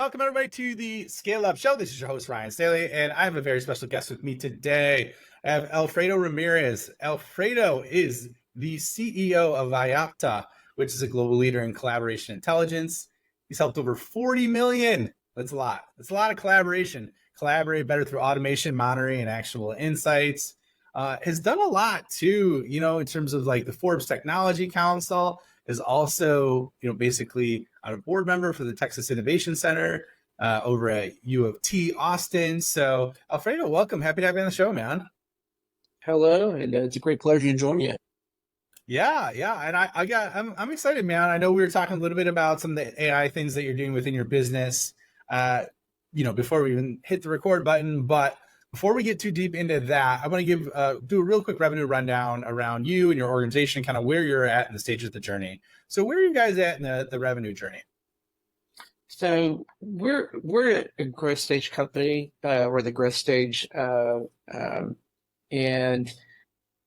Welcome everybody to the Scale Up Show. This is your host Ryan Staley, and I have a very special guest with me today. I have Alfredo Ramirez. Alfredo is the CEO of Vyopta, which is a global leader in collaboration intelligence. He's helped over 40 million. That's a lot. That's a lot of collaboration. Collaborate better through automation, monitoring, and actionable insights. Has done a lot too, in terms of like the Forbes Technology Council. Is also, basically a board member for the Texas Innovation Center over at U of T Austin. So, Alfredo, welcome. Happy to have you on the show, man. Hello, and it's a great pleasure to join you. Yeah, and I'm excited, man. I know we were talking a little bit about some of the AI things that you're doing within your business, before we even hit the record button. But before we get too deep into that, I want to do a real quick revenue rundown around you and your organization, kind of where you're at in the stage of the journey. So where are you guys at in the revenue journey? So we're a growth stage company. We're the growth stage, and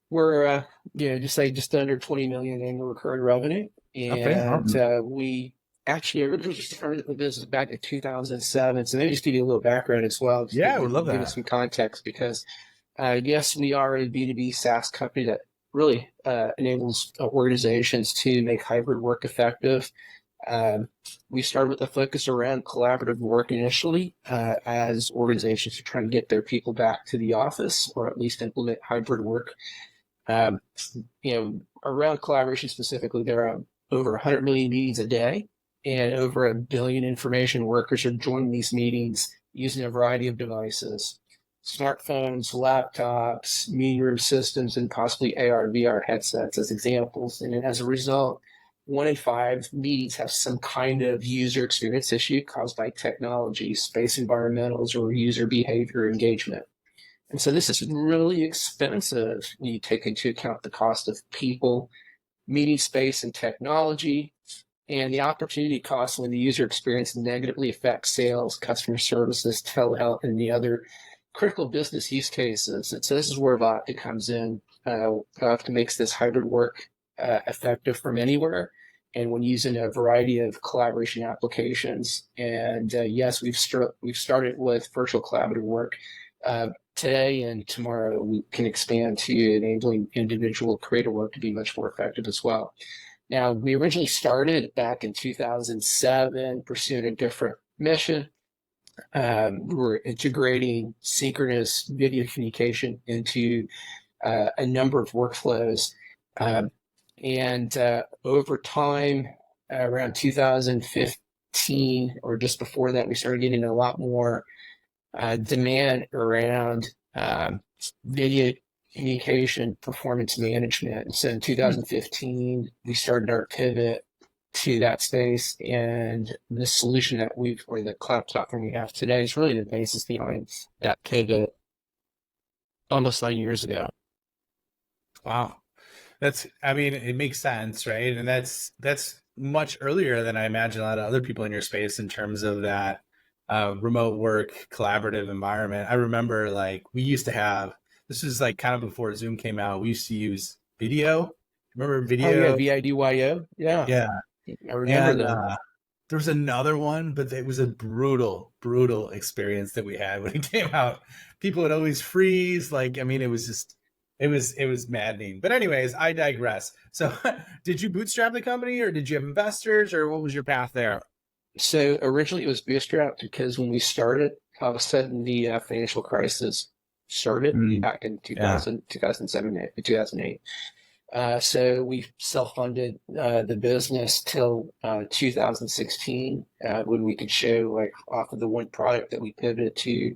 we're just under 20 million annual recurring revenue. Okay. And we actually originally started the business back in 2007. So maybe just give you a little background as well. Yeah, we love give that. you some context because yes, we are a B2B SaaS company that really enables organizations to make hybrid work effective. We started with a focus around collaborative work initially, as organizations are trying to get their people back to the office or at least implement hybrid work. Around collaboration specifically, there are over 100 million meetings a day, and over 1 billion information workers are joining these meetings using a variety of devices: smartphones, laptops, meeting room systems, and possibly AR, VR headsets as examples. And as a result, 1 in 5 meetings have some kind of user experience issue caused by technology, space environmentals, or user behavior engagement. And so this is really expensive when you take into account the cost of people, meeting space, and technology, and the opportunity cost when the user experience negatively affects sales, customer services, telehealth, and the other critical business use cases. And so this is where Vyopta comes in. Vyopta makes this hybrid work effective from anywhere, and when using a variety of collaboration applications. And yes, we've started with virtual collaborative work. Today and tomorrow, we can expand to enabling individual creator work to be much more effective as well. Now, we originally started back in 2007, pursuing a different mission. We were integrating synchronous video communication into a number of workflows. And over time, around 2015, or just before that, we started getting a lot more demand around video communication performance management. So in 2015, we started our pivot to that space, and the solution that the cloud platform we have today is really the basis behind that pivot almost 9 years ago. Wow. It makes sense, right? And that's much earlier than I imagine a lot of other people in your space in terms of that remote work, collaborative environment. I remember we used to have, this was kind of before Zoom came out, we used to use video. Remember video? Oh, yeah, VIDYO. Yeah. Yeah. I remember that. There was another one, but it was a brutal experience that we had when it came out. People would always freeze. It was maddening. But anyways, I digress. So did you bootstrap the company, or did you have investors, or what was your path there? So originally it was Bootstrap because when we started, all of a sudden the financial crisis started back in 2007, 2008. So we self-funded the business till 2016 when we could show off of the one product that we pivoted to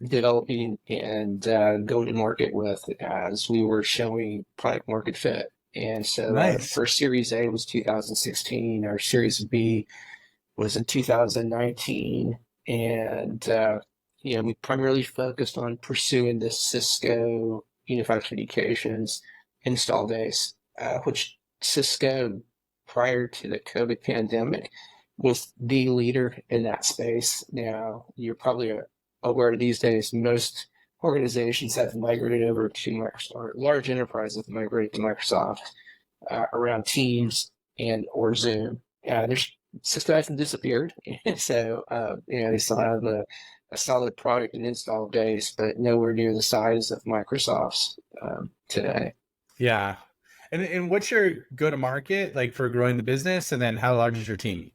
developing and going to market with, as we were showing product market fit. And so Nice. Our first Series A was 2016. Our Series B was in 2019. And, we primarily focused on pursuing the Cisco Unified Communications install base, which Cisco, prior to the COVID pandemic, was the leader in that space. Now, you're probably aware these days, most organizations have migrated over to Microsoft, or large enterprises have migrated to Microsoft around Teams and or Zoom. There's Cisco hasn't disappeared. So, they still have a solid product and install base, but nowhere near the size of Microsoft's today. Yeah. And what's your go to market like for growing the business? And then how large is your team?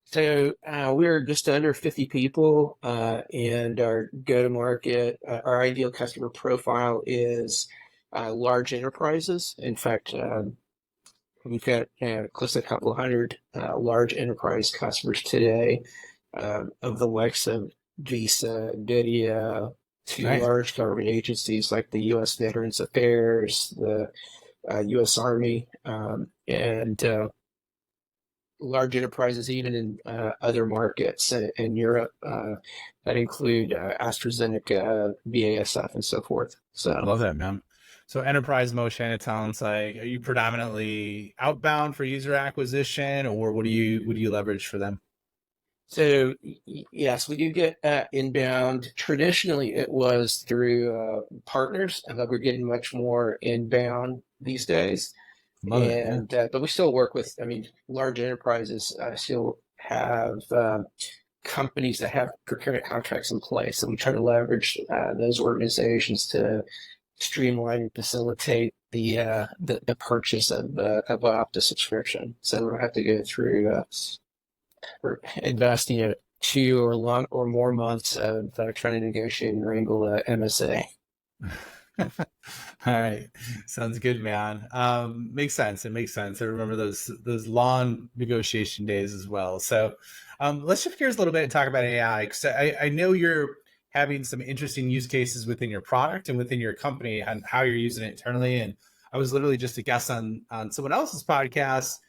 So we're just under 50 people, and our go-to-market, our ideal customer profile is large enterprises. In fact, we've got close to a couple hundred large enterprise customers today, of the likes of Visa, NVIDIA, to Nice. large government agencies like the U.S. Veterans Affairs, the U.S. Army, and large enterprises even in other markets in Europe that include AstraZeneca, BASF, and so forth. So, Love that, man. So enterprise motion, it sounds like, are you predominantly outbound for user acquisition, or what do you leverage for them? yes, we do get inbound. Traditionally, it was through partners, but we're getting much more inbound these days. Love it. Yeah. And but we still work with, I mean, large enterprises still have companies that have procurement contracts in place, and we try to leverage those organizations to streamline and facilitate the purchase of a Vyopta subscription, so we don't have to go through or investing in 2 or more months of trying to negotiate and wrangle a MSA. All right. Sounds good, man. Makes sense. It makes sense. I remember those long negotiation days as well. So let's shift gears a little bit and talk about AI. Because I know you're having some interesting use cases within your product and within your company and how you're using it internally. And I was literally just a guest on someone else's podcast,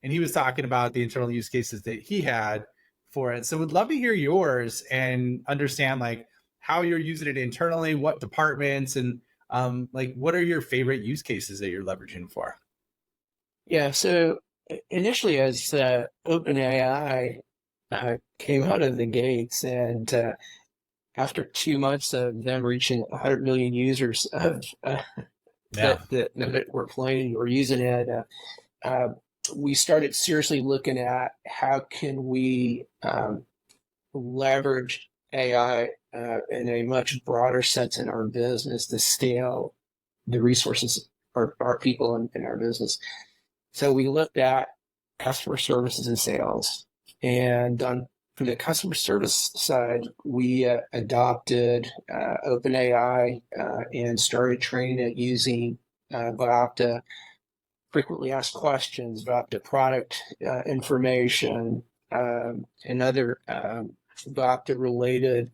and he was talking about the internal use cases that he had for it. So would love to hear yours and understand like how you're using it internally, what departments, and like what are your favorite use cases that you're leveraging for? Yeah, so initially as OpenAI came out of the gates, and after 2 months of them reaching 100 million users of Yeah. that were playing or using it, uh, we started seriously looking at how can we leverage AI in a much broader sense in our business to scale the resources our people in our business. So we looked at customer services and sales, and from the customer service side, we adopted OpenAI and started training it using Vyopta frequently asked questions, Vyopta product information, and other Vyopta related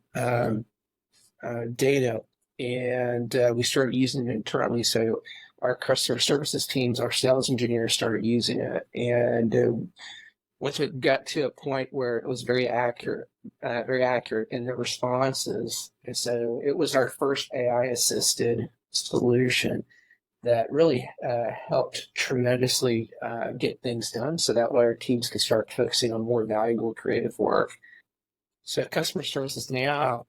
data. And we started using it internally. So our customer services teams, our sales engineers started using it. And once it got to a point where it was very accurate in the responses. And so it was our first AI assisted solution that really helped tremendously get things done. So that way our teams could start focusing on more valuable creative work. So customer services now,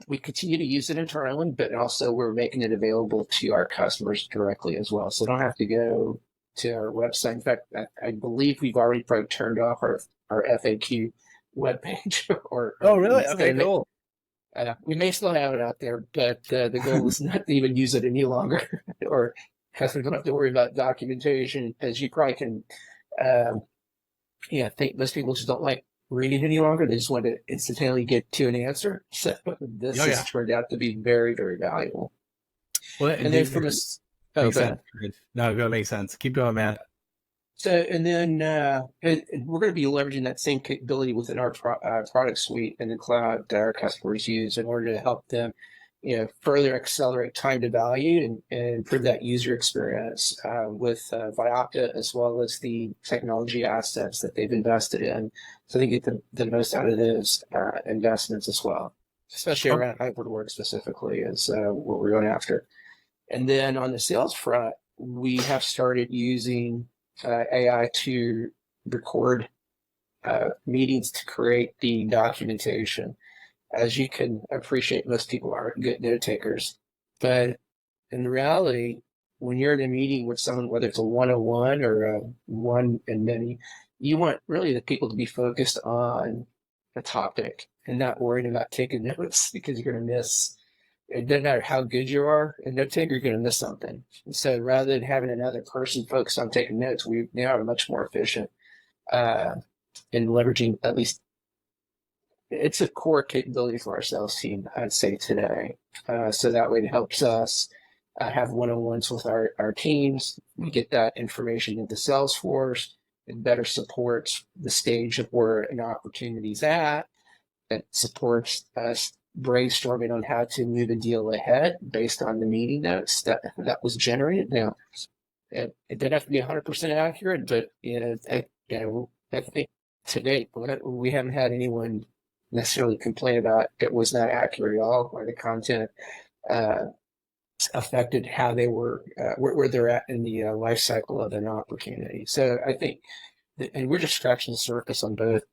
we continue to use it internally, but also we're making it available to our customers directly as well. So they don't have to go to our website. In fact, I believe we've already probably turned off our FAQ webpage. Oh, really? Okay, cool. We may still have it out there, but the goal is not to even use it any longer, or customers don't have to worry about documentation, as you probably can. I think most people just don't like reading any longer. They just want to instantaneously get to an answer. So this has turned out to be very, very valuable. Well, and then from a makes sense. No, it makes sense. Keep going, man. So, and then we're going to be leveraging that same capability within our product suite in the cloud that our customers use in order to help them, further accelerate time to value and improve that user experience with Vyopta, as well as the technology assets that they've invested in, so they get the most out of those investments as well, especially around hybrid work specifically is what we're going after. And then on the sales front, we have started using AI to record meetings to create the documentation. As you can appreciate, most people aren't good note takers, but in reality, when you're in a meeting with someone, whether it's a one-on-one or a one and many, you want really the people to be focused on the topic and not worried about taking notes because you're going to miss. It doesn't matter how good you are, and note taker, you're going to miss something. So rather than having another person focused on taking notes, we now are much more efficient uh, in leveraging at least it's a core capability for our sales team, I'd say today. So that way it helps us have one-on-ones with our teams. We get that information into Salesforce. It better supports the stage of where an opportunity's at. It supports us brainstorming on how to move a deal ahead based on the meeting notes that was generated. Now, it didn't have to be 100% accurate, but I think to date, we haven't had anyone necessarily complain about it was not accurate at all, or the content uh, affected how they were, where they're at in the life cycle of an opportunity. So I think, and we're just scratching the surface on both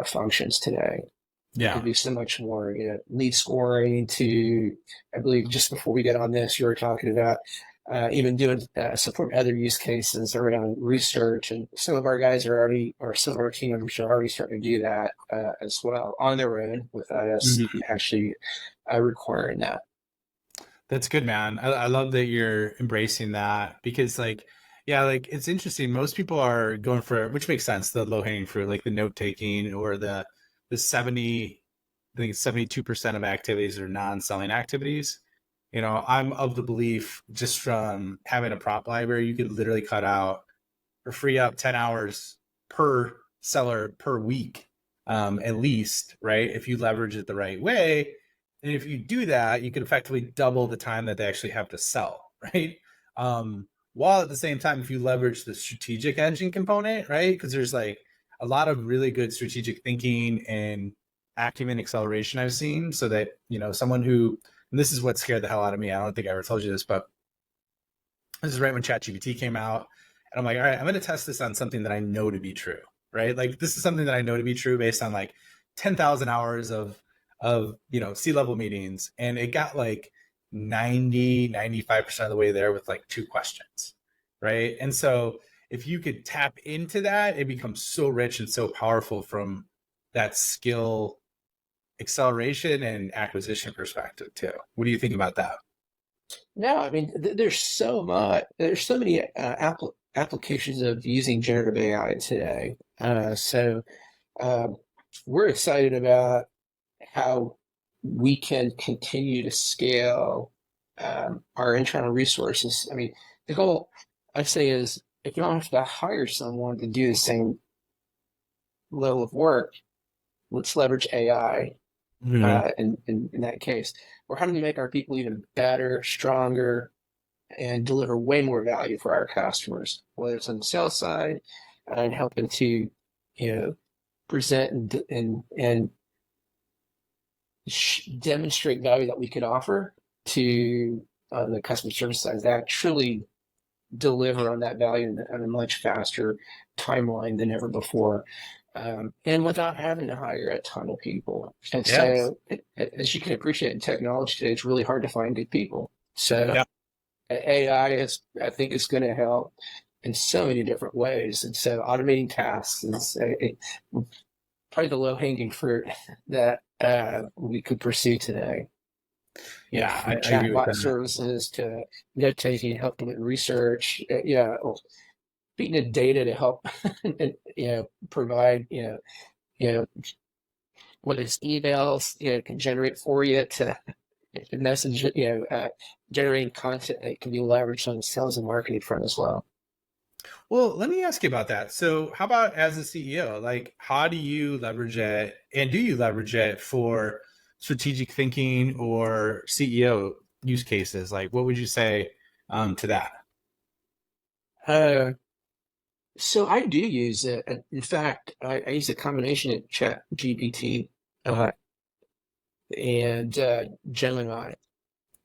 functions today. Yeah. Could be so much more, lead scoring to, I believe just before we get on this, you were talking about even doing support other use cases around research. And some of our guys are already, or some of our team members are already starting to do that as well on their own without us actually requiring that. That's good, man. I love that you're embracing that because like it's interesting. Most people are going for, which makes sense, the low hanging fruit, like the note taking or the 70, I think 72% of activities are non-selling activities. I'm of the belief just from having a prompt library, you could literally cut out or free up 10 hours per seller per week, at least, right? If you leverage it the right way. And if you do that, you can effectively double the time that they actually have to sell, right? While at the same time, if you leverage the strategic engine component, right? Because there's like a lot of really good strategic thinking and acumen acceleration I've seen so that, someone who, and this is what scared the hell out of me. I don't think I ever told you this, but this is right when ChatGPT came out. And I'm like, all right, I'm going to test this on something that I know to be true, right? Like this is something that I know to be true based on like 10,000 hours of C-level meetings. And it got like 95% of the way there with like 2 questions, right? And so if you could tap into that, it becomes so rich and so powerful from that skill acceleration and acquisition perspective too. What do you think about that? No, I mean, there's so many applications of using generative AI today. So we're excited about how we can continue to scale our internal resources. I mean, the goal I say is if you don't have to hire someone to do the same level of work, let's leverage AI in that case. We're having to make our people even better, stronger, and deliver way more value for our customers, whether it's on the sales side and helping to, present and demonstrate value that we could offer to the customer service side that truly deliver on that value on a much faster timeline than ever before. And without having to hire a ton of people. And so, as you can appreciate in technology today, it's really hard to find good people. So, AI I think, is going to help in so many different ways. And so, automating tasks is probably the low-hanging fruit that we could pursue today. From chatbot services to note taking, helping with research. Feeding the data to help, provide, what is emails, can generate for you to message, generating content that can be leveraged on the sales and marketing front as well. Well, let me ask you about that. So how about as a CEO, like how do you leverage it and do you leverage it for strategic thinking or CEO use cases? Like what would you say to that? So I do use it. In fact, I use a combination of Chat GPT and Gemini.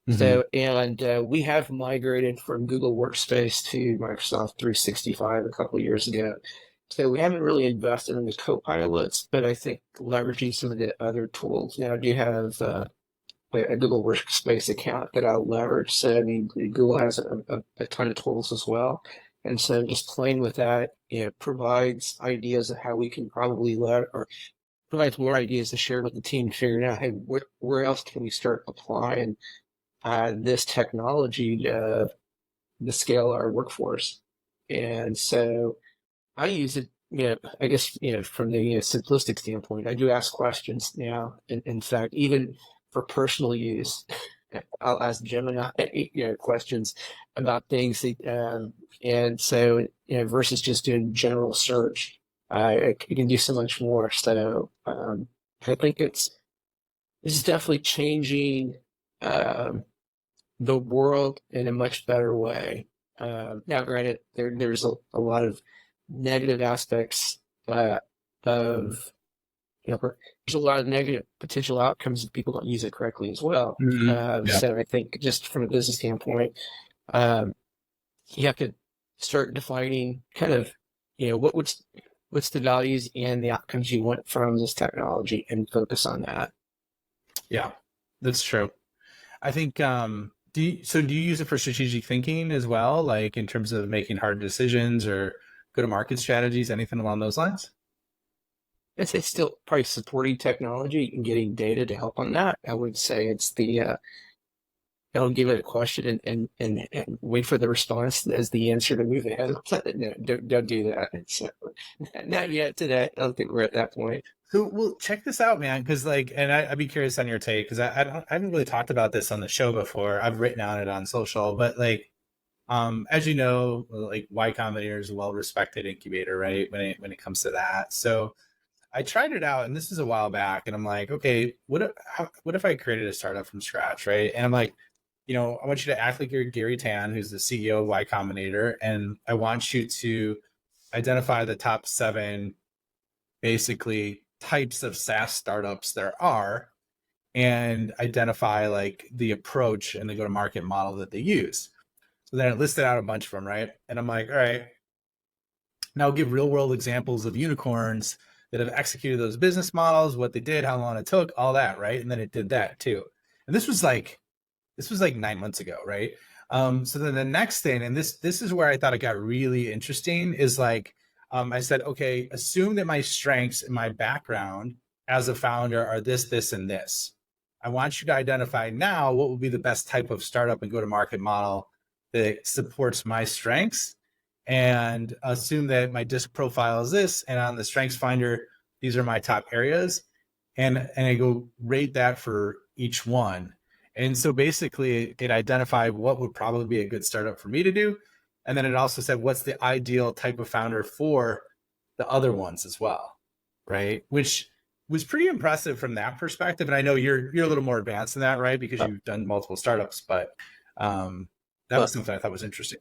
So, and we have migrated from Google Workspace to Microsoft 365 a couple of years ago. So we haven't really invested in the co-pilots, but I think leveraging some of the other tools now do have a Google Workspace account that I'll leverage. So I mean, Google has a ton of tools as well, and so just playing with that, provides ideas of how we can probably or provides more ideas to share with the team, figuring out, hey, where else can we start applying this technology to scale our workforce? And so I use it, I guess, from the simplistic standpoint, I do ask questions now. In fact, even for personal use, I'll ask Gemini, questions about things. And so, versus just doing general search, I can do so much more. So I think it's definitely changing um, the world in a much better way. Now, granted, there's a lot of negative aspects of, there's a lot of negative potential outcomes if people don't use it correctly as well. Yeah. So I think just from a business standpoint, um, you have to start defining kind of, what's the values and the outcomes you want from this technology and focus on that. Yeah, that's true. I think, do you use it for strategic thinking as well? Like in terms of making hard decisions or go to market strategies, anything along those lines? It's still probably supporting technology and getting data to help on that. I would say it's don't give it a question and wait for the response as the answer to move ahead. No, don't do that. So, not yet today. I don't think we're at that point. So, well, check this out, man. Because and I'd be curious on your take because I haven't really talked about this on the show before. I've written on it on social, but as you know, like Y Combinator is a well-respected incubator, right? When it comes to that, so I tried it out, and this is a while back, and I'm like, okay, what if I created a startup from scratch, right? And I'm like, I want you to act like you're Gary Tan, who's the CEO of Y Combinator, and I want you to identify the top 7 basically types of SaaS startups there are and identify like the approach and the go-to-market model that they use. So then I listed out a bunch of them, right? And I'm like, all right, now I'll give real world examples of unicorns that have executed those business models, what they did, how long it took, all that, right? And then it did that too. And this was like 9 months ago, right? So then the next thing, and this is where I thought it got really interesting, is like I said, okay, assume that my strengths and my background as a founder are this, and this. I want you to identify now what would be the best type of startup and go-to-market model that supports my strengths, and assume that my disc profile is this, and on the Strengths Finder, these are my top areas, and I go rate that for each one. And so basically it identified what would probably be a good startup for me to do. And then it also said, what's the ideal type of founder for the other ones as well. Right. Which was pretty impressive from that perspective. And I know you're a little more advanced than that, right? Because you've done multiple startups, but that was something I thought was interesting.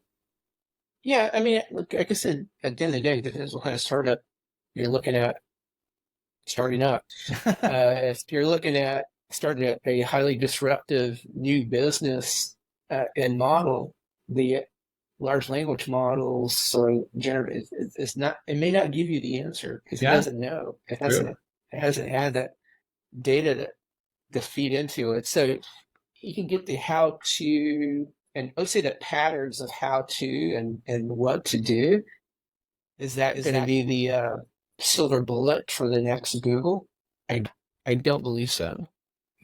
Yeah. I mean, like I said, at the end of the day, depends what kind of startup you're looking at starting up. If you're looking at starting a highly disruptive new business and model, the large language models or generative, it's not, it may not give you the answer because it doesn't know. It hasn't had that data to feed into it. So you can get the how to, and let's say the patterns of how to and what to do. Is that going to be the silver bullet for the next Google? I don't believe so.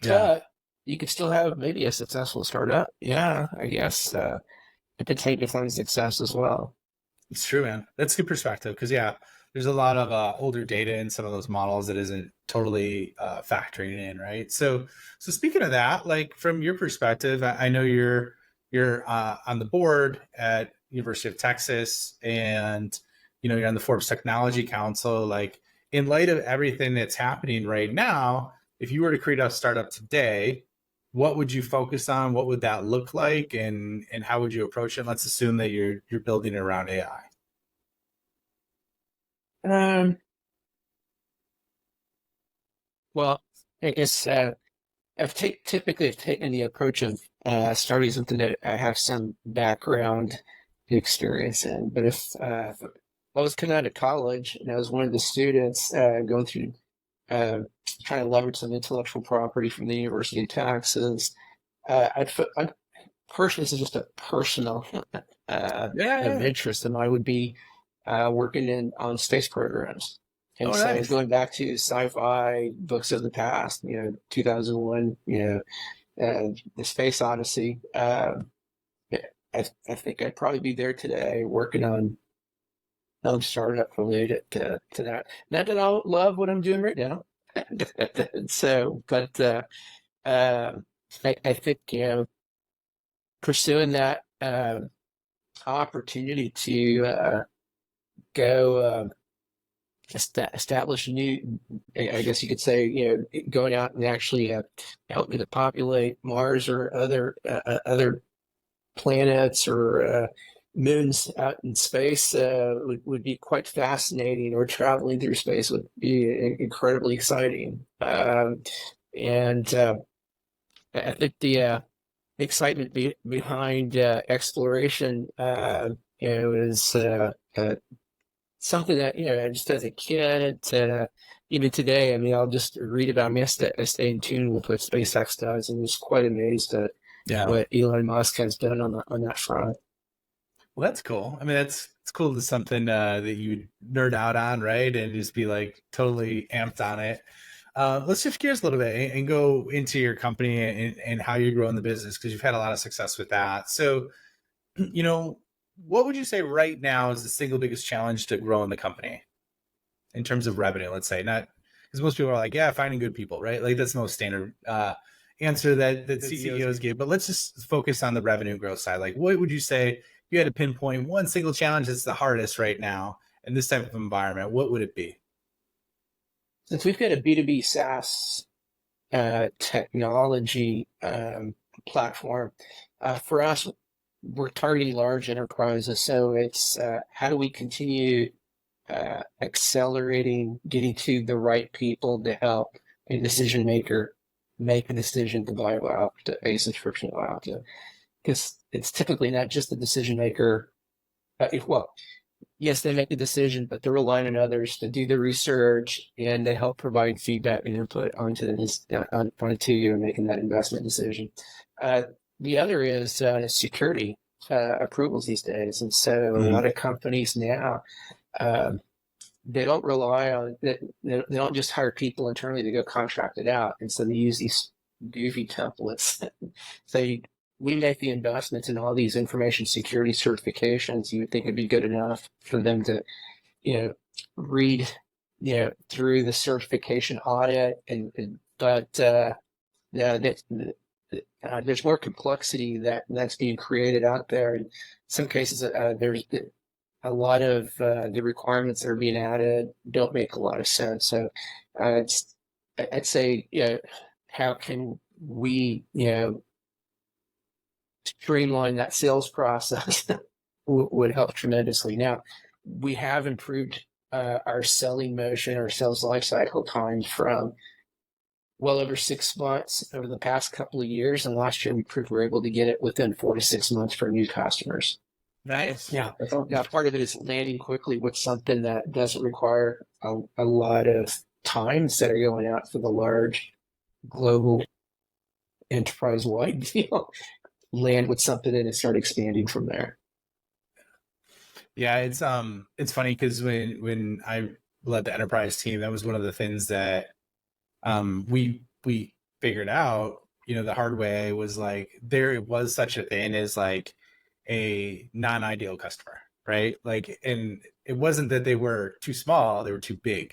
Yeah. But you could still have maybe a successful startup. Yeah, I guess it could take define success as well. It's true, man. That's good perspective because there's a lot of older data in some of those models that isn't totally factoring in, right? So speaking of that, like from your perspective, I know you're on the board at University of Texas, and you're on the Forbes Technology Council. Like in light of everything that's happening right now, if you were to create a startup today, what would you focus on? What would that look like, and how would you approach it? Let's assume that you're building it around AI. Well, I guess I've typically taken the approach of starting something that I have some background experience in. But if I was coming out of college and I was one of the students going through trying to leverage some intellectual property from the university and taxes. I'd personally, this is just a personal of Yeah. interest, and I would be working on space programs. And Oh, so nice. going back to sci-fi books of the past, 2001, the Space Odyssey. I think I'd probably be there today working on startup related to that. Not that I don't love what I'm doing right now. So, but I think pursuing that opportunity to go establish a new, I guess you could say, going out and actually helping to populate Mars or other planets or moons out in space would be quite fascinating, or traveling through space would be incredibly exciting. And I think the excitement behind exploration, is something that, just as a kid, even today, I mean, I'll just read about, I stay in tune with what SpaceX does, and was quite amazed at Yeah. what Elon Musk has done on that front. Well, that's cool. I mean, it's cool to something that you nerd out on, right? And just be like totally amped on it. Let's shift gears a little bit and go into your company and how you're growing the business, because you've had a lot of success with that. So, what would you say right now is the single biggest challenge to growing the company in terms of revenue? Let's say, not because most people are like, yeah, finding good people, right? Like that's the most standard answer that CEOs give. But let's just focus on the revenue growth side. Like, what would you say if you had to pinpoint one single challenge that's the hardest right now in this type of environment? What would it be? Since we've got a B2B SaaS technology platform, for us, we're targeting large enterprises. So it's how do we continue accelerating, getting to the right people to help a decision maker make a decision to buy Vyopta, a subscription to Vyopta. Because it's typically not just the decision maker. Well, yes, they make a decision, but they're relying on others to do the research and to help provide feedback and input onto you and making that investment decision. The other is security approvals these days, and so a lot of companies now, they don't rely on that. They don't just hire people internally to go contract it out, and so they use these goofy templates. So we make the investments in all these information security certifications. You would think it'd be good enough for them to, read, through the certification audit, but there's more complexity that's being created out there. In some cases, there's a lot of the requirements that are being added don't make a lot of sense. So I'd say, how can we, streamline that sales process would help tremendously. Now, we have improved our selling motion, our sales lifecycle time from well over 6 months over the past couple of years. And last year, we proved we're able to get it within 4 to 6 months for new customers. Nice. Yeah. Part of it is landing quickly with something that doesn't require a lot of time instead of going out for the large global enterprise-wide deal. Land with something and start expanding from there. Yeah, it's funny because when I led the enterprise team, that was one of the things that we figured out, the hard way, was like there was such a thing as like a non-ideal customer, right? Like, and it wasn't that they were too small, they were too big.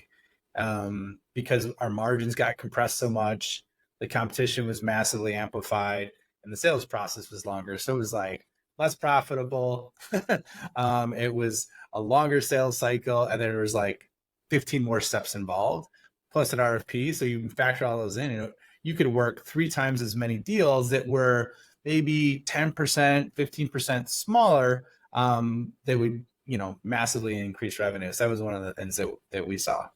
Because our margins got compressed so much, the competition was massively amplified, and the sales process was longer. So it was like less profitable. It was a longer sales cycle, and then there was like 15 more steps involved, plus an RFP. So you factor all those in, and you could work 3 times as many deals that were maybe 10%, 15% smaller, that would, massively increase revenue. So that was one of the things that we saw,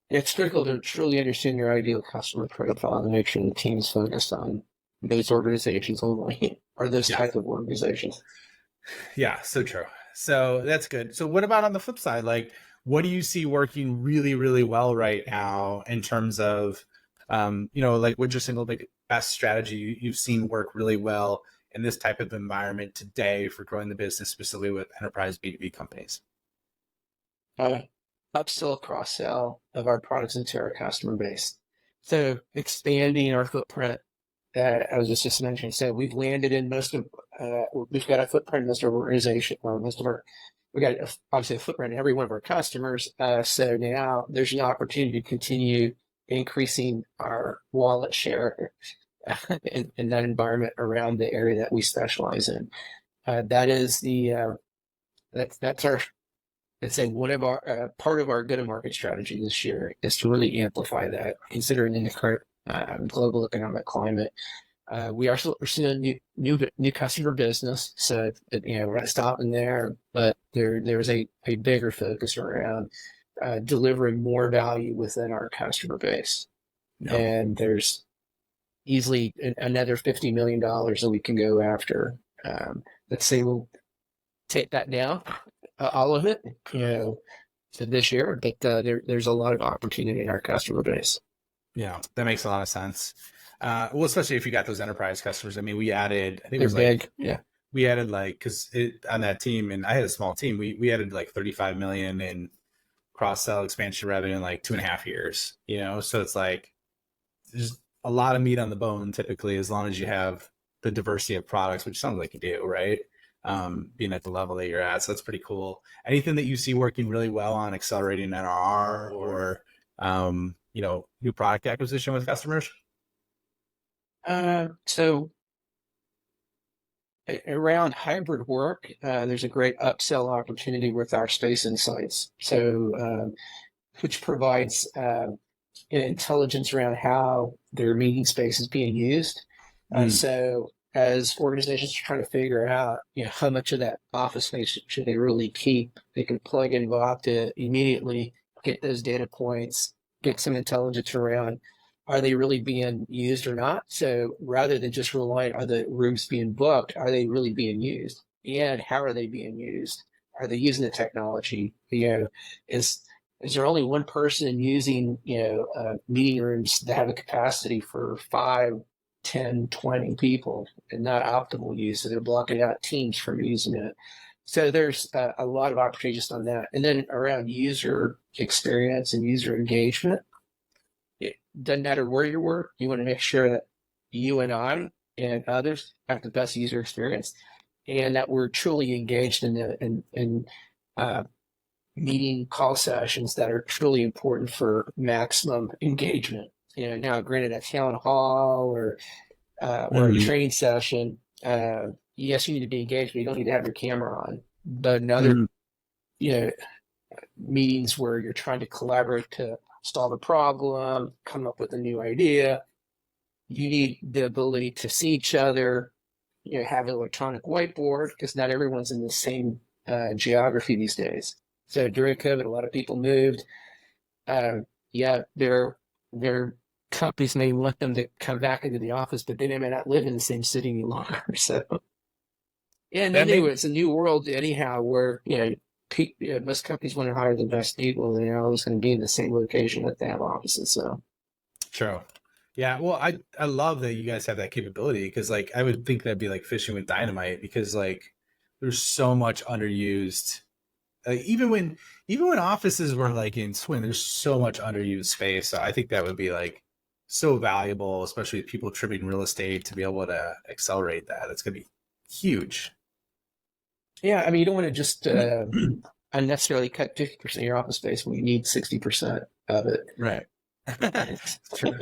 It's critical to truly understand your ideal customer profile and make sure the team is focused on those organizations only, or those type of organizations. Yeah, so true. So that's good. So what about on the flip side? Like, what do you see working really, really well right now in terms of, like what's your single best strategy you've seen work really well in this type of environment today for growing the business, specifically with enterprise B2B companies? Uh, Upsell, cross sell of our products into our customer base. So expanding our footprint. I was just mentioning. So we've landed in we've got a footprint in most of our organization, or we got obviously a footprint in every one of our customers. So now there's an opportunity to continue increasing our wallet share in that environment around the area that we specialize in. That is that's our, let's say, one of our part of our go-to-market strategy this year is to really amplify that, considering in the current global economic climate. We are still pursuing new customer business, so we're not stopping there, but there's a bigger focus around delivering more value within our customer base. No. And there's easily another $50 million that we can go after. Let's say we'll take that down, all of it, to this year, but there's a lot of opportunity in our customer base. Yeah, that makes a lot of sense. Well, especially if you got those enterprise customers. I mean, we added, I think it They're was big, yeah. we added because on that team, and I had a small team, we added like 35 million in cross sell expansion revenue in like 2.5 years, so it's like there's a lot of meat on the bone typically, as long as you have the diversity of products, which sounds like you do, right? Being at the level that you're at. So that's pretty cool. Anything that you see working really well on accelerating NRR or, new product acquisition with customers? So around hybrid work, there's a great upsell opportunity with our Space Insights. So, which provides intelligence around how their meeting space is being used. So as organizations are trying to figure out, how much of that office space should they really keep, they can plug in Vyopta immediately, get those data points, get some intelligence around, are they really being used or not? So rather than just relying on the rooms being booked, are they really being used? And how are they being used? Are they using the technology? Is there only one person using, meeting rooms that have a capacity for 5, 10, 20 people and not optimal use? So they're blocking out teams from using it. So there's a lot of opportunity just on that. And then around user experience and user engagement, it doesn't matter where you work. You want to make sure that you and I and others have the best user experience, and that we're truly engaged in meeting call sessions that are truly important for maximum engagement. Now granted, a town hall or a training session, yes, you need to be engaged, but you don't need to have your camera on. But in other, meetings where you're trying to collaborate to solve a problem, come up with a new idea, you need the ability to see each other, have an electronic whiteboard, because not everyone's in the same geography these days. So during COVID, a lot of people moved. Their companies may want them to come back into the office, but they may not live in the same city any longer. So, and anyway, it's a new world anyhow, where most companies want to hire the best people, and they're always going to be in the same location that they have offices. So, true. Yeah, well, I love that you guys have that capability, because like I would think that'd be like fishing with dynamite, because like there's so much underused. Even when offices were like in swing, there's so much underused space. So I think that would be like so valuable, especially with people trimming real estate, to be able to accelerate that. It's going to be huge. Yeah, I mean, you don't want to just unnecessarily cut 50% of your office space when you need 60% of it. Right. It's true.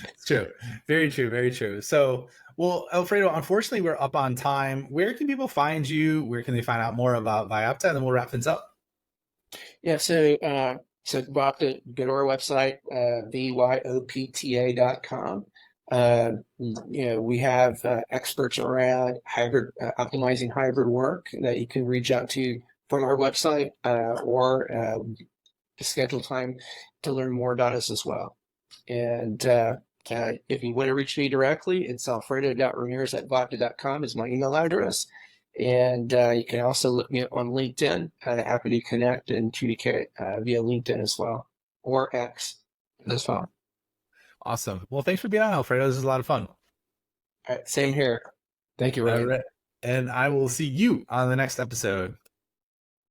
It's true. Very true. Very true. So, well, Alfredo, unfortunately, we're up on time. Where can people find you? Where can they find out more about Vyopta? And then we'll wrap things up. Yeah, so Vyopta, go to our website, vyopta.com. We have experts around optimizing hybrid work that you can reach out to from our website, or to schedule time to learn more about us as well. And if you want to reach me directly, it's alfredo.ramirez@vyopta.com is my email address. And you can also look me up on LinkedIn. Happy to connect and communicate via LinkedIn as well, or X as well. Awesome. Well, thanks for being on, Alfredo. This is a lot of fun. All right, same here. Thank you, All Ryan. right. And I will see you on the next episode.